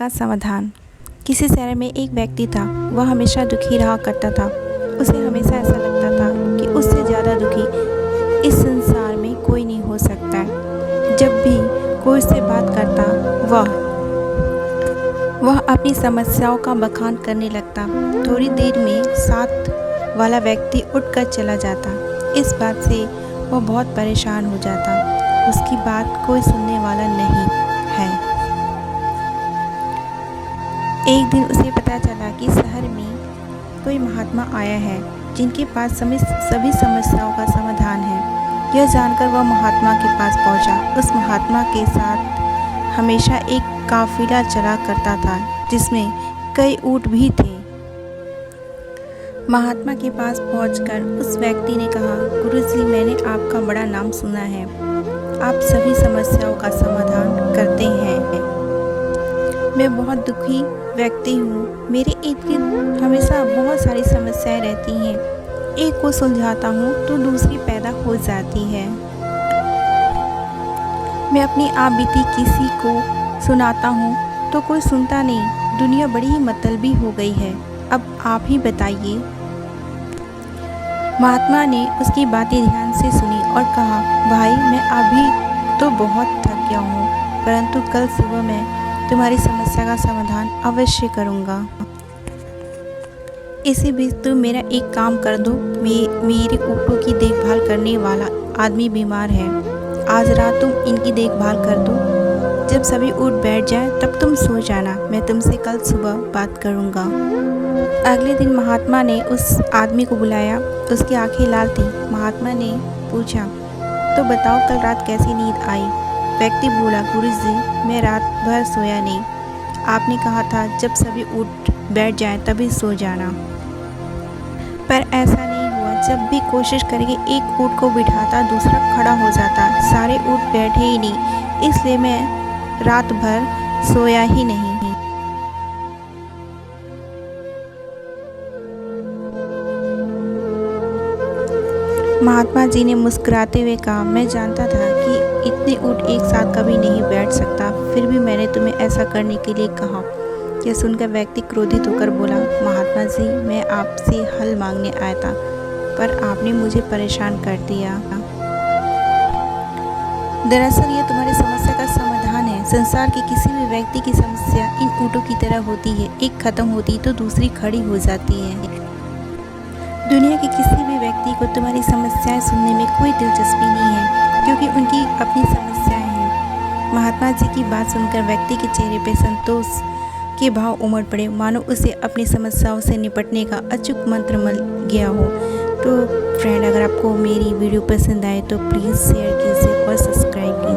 का समाधान। किसी शहर में एक व्यक्ति था। वह हमेशा दुखी रहा करता था। उसे हमेशा ऐसा लगता था कि उससे ज़्यादा दुखी इस संसार में कोई नहीं हो सकता। जब भी कोई उससे बात करता वह अपनी समस्याओं का बखान करने लगता। थोड़ी देर में साथ वाला व्यक्ति उठकर चला जाता। इस बात से वह बहुत परेशान हो जाता। उसकी बात कोई सुनने वाला नहीं है। एक दिन उसे पता चला कि शहर में कोई महात्मा आया है जिनके पास सभी समस्याओं का समाधान है। यह जानकर वह महात्मा के पास पहुंचा। उस महात्मा के साथ हमेशा एक काफिला चला करता था जिसमें कई ऊंट भी थे। महात्मा के पास पहुंचकर उस व्यक्ति ने कहा, गुरुजी, मैंने आपका बड़ा नाम सुना है। आप सभी समस्याओं का समाधान करते हैं। मैं बहुत दुखी व्यक्ति हूँ। मेरे इर्द गिर्द हमेशा बहुत सारी समस्याएं रहती हैं। एक को सुलझाता हूँ तो दूसरी पैदा हो जाती है। मैं अपनी आप बीती किसी को सुनाता हूँ तो कोई सुनता नहीं। दुनिया बड़ी ही मतलबी हो गई है। अब आप ही बताइए। महात्मा ने उसकी बातें ध्यान से सुनी और कहा, भाई, मैं अभी तो बहुत थक गया हूँ, परंतु कल सुबह मैं तुम्हारी समस्या का समाधान अवश्य करूँगा। इसी बीच तुम मेरा एक काम कर दो। मेरे ऊँटों की देखभाल करने वाला आदमी बीमार है। आज रात तुम इनकी देखभाल कर दो। जब सभी ऊँट बैठ जाए तब तुम सो जाना। मैं तुमसे कल सुबह बात करूँगा। अगले दिन महात्मा ने उस आदमी को बुलाया। उसकी आंखें लाल थीं। महात्मा ने पूछा, तो बताओ कल रात कैसी नींद आई? व्यक्ति बोला, गुरुजी, मैं रात भर सोया नहीं। आपने कहा था जब सभी ऊँट बैठ जाएं तभी सो जाना, पर ऐसा नहीं हुआ। जब भी कोशिश करेंगे एक ऊँट को बिठाता दूसरा खड़ा हो जाता। सारे ऊँट बैठे ही नहीं, इसलिए मैं रात भर सोया ही नहीं। महात्मा जी ने मुस्कुराते हुए कहा, मैं जानता था कि इतने ऊँट एक साथ कभी नहीं बैठ सकता, फिर भी मैंने तुम्हें ऐसा करने के लिए कहा। यह सुनकर व्यक्ति क्रोधित होकर बोला, महात्मा जी, मैं आपसे हल मांगने आया था, पर आपने मुझे परेशान कर दिया। दरअसल यह तुम्हारी समस्या का समाधान है। संसार के किसी भी व्यक्ति की समस्या इन ऊँटों की तरह होती है। एक खत्म होती तो दूसरी खड़ी हो जाती है। दुनिया के किसी भी व्यक्ति को तुम्हारी समस्याएं सुनने में कोई दिलचस्पी नहीं है, क्योंकि उनकी अपनी समस्याएं हैं। महात्मा जी की बात सुनकर व्यक्ति के चेहरे पर संतोष के भाव उमड़ पड़े, मानो उसे अपनी समस्याओं से निपटने का अचूक मंत्र मिल गया हो। तो फ्रेंड, अगर आपको मेरी वीडियो पसंद आए तो प्लीज़ शेयर कीजिए और सब्सक्राइब कीजिए।